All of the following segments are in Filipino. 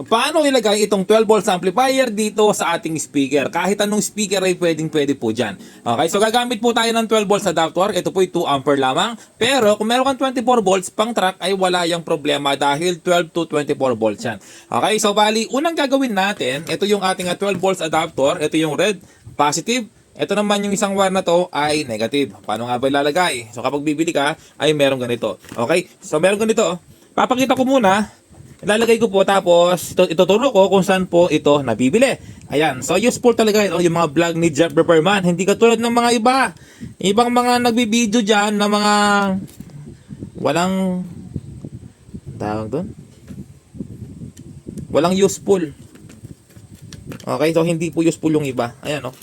paano ilagay itong 12 volts amplifier dito sa ating speaker. Kahit anong speaker ay pwede po dyan. Okay, so gagamit po tayo ng 12 volts adapter. Ito po ay 2 ampere lamang. Pero kung meron kang 24 volts pang track ay wala yung problema dahil 12 to 24 volts yan. Okay, so bali, unang gagawin natin, ito yung ating 12 volts adapter. Ito yung red, positive. Ito naman yung isang wire na to ay negative. Paano nga ba ilalagay? So kapag bibili ka ay meron ganito. Okay, so meron ganito. Papakita ko muna. Ilalagay ko po tapos ituturo ko kung saan po ito nabibili. Ayan, so useful talaga ito, yung mga vlog ni Jeff Repairman. Hindi katulad ng mga iba. Ibang mga nagbibideo dyan na mga walang tawag doon. Walang useful. Okay, so hindi po useful yung iba. Ayan, no.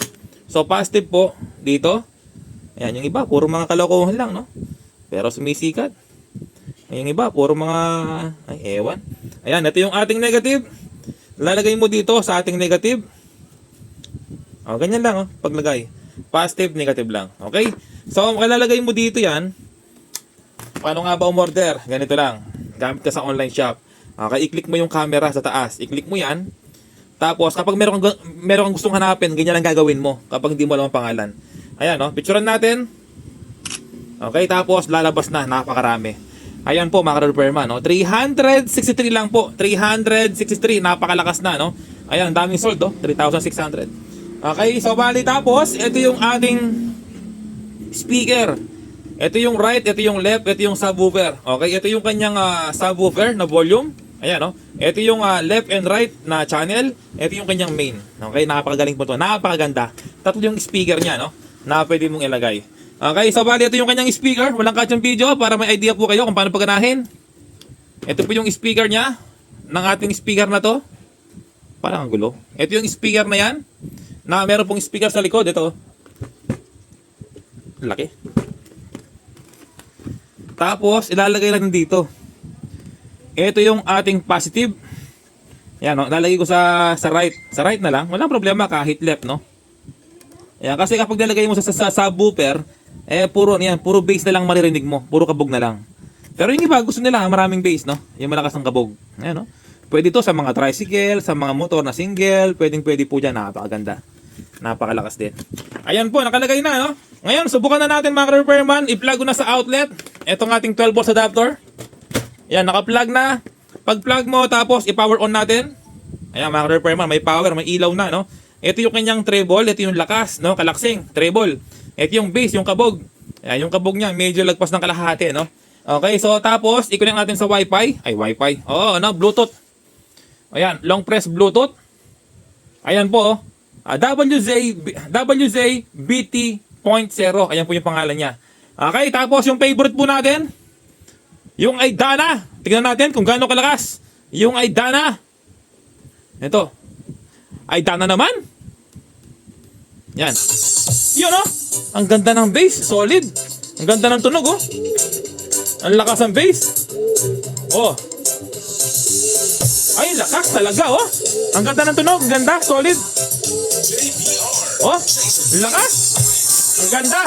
So positive po dito. Ayan, yung iba puro mga kalokohan lang, no. Pero sumisikat. Yung iba puro mga ay ewan. Ayan, ito yung ating negative. Lalagay mo dito sa ating negative. O, ganyan lang, oh, paglagay. Positive, negative lang. Okay? So, malalagay mo dito yan. Paano nga ba umorder? Ganito lang. Gamit ka sa online shop. Okay, i-click mo yung camera sa taas. I-click mo yan. Tapos, kapag meron kang gustong hanapin, ganyan lang gagawin mo. Kapag hindi mo alam ang pangalan. Ayan, oh, picturean natin. Okay, tapos lalabas na. Napakarami. Ayan po mga ka-repairman, no? 363 lang po. 363, napakalakas na, no? Ayan, daming sold, oh. 3,600. Okay, so bali tapos, ito yung ating speaker. Ito yung right, ito yung left, ito yung subwoofer. Okay, ito yung kanyang subwoofer na volume. Ayan, no? Ito yung left and right na channel. Ito yung kanyang main. Okay, napakagaling po ito. Napakaganda. Tatlo yung speaker niya, no? Na pwede mong ilagay. Okay, so bali ito yung kanyang speaker. Walang cut yung video para may idea po kayo kung paano paganahin. Ito po yung speaker niya ng ating speaker na to. Parang ang gulo. Ito yung speaker na yan na meron pong speaker sa likod. Ito. Laki. Tapos ilalagay lang dito. Ito yung ating positive. Yan, no? Lalagay ko sa right. Sa right na lang. Walang problema kahit left, no? Yan, kasi kapag nilagay mo sa subwoofer, puro bass na lang maririnig mo. Puro kabog na lang. Pero yung iba, gusto nila maraming bass, no? Yung malakas ng kabog. Ayan, no? Pwede to sa mga tricycle, sa mga motor na single. Pwede po dyan. Napakaganda. Napakalakas din. Ayan po, nakalagay na, no? Ngayon, subukan na natin mga repairman. I-plug ko na sa outlet. Itong ating 12 volts adapter. Ayan, naka-plug na. Pag-plug mo, tapos i-power on natin. Ayan, mga repairman, may power, may ilaw na, no? Ito yung kanyang treble, ito yung lakas, no? Kalaksing, treble. Ito yung bass, yung kabog. Ayan, yung kabog niya, medyo lagpas ng kalahati, no? Okay, so tapos, ikunin natin sa Wi-Fi. Ay, Wi-Fi. Oo, no? Bluetooth. Ayan, long press Bluetooth. Ayan po, oh. WZ BT.0. Ayan po yung pangalan niya. Okay, tapos yung favorite po natin, yung Aidana. Tignan natin kung gaano kalakas. Yung Aidana. Ito. Aidana naman. Yan. Yun, oh. Ang ganda ng bass. Solid. Ang ganda ng tunog, oh. Ang lakas ng bass. Oh. Ay, lakas talaga, oh. Ang ganda ng tunog. Ang ganda. Solid. Oh. Lakas. Ang ganda.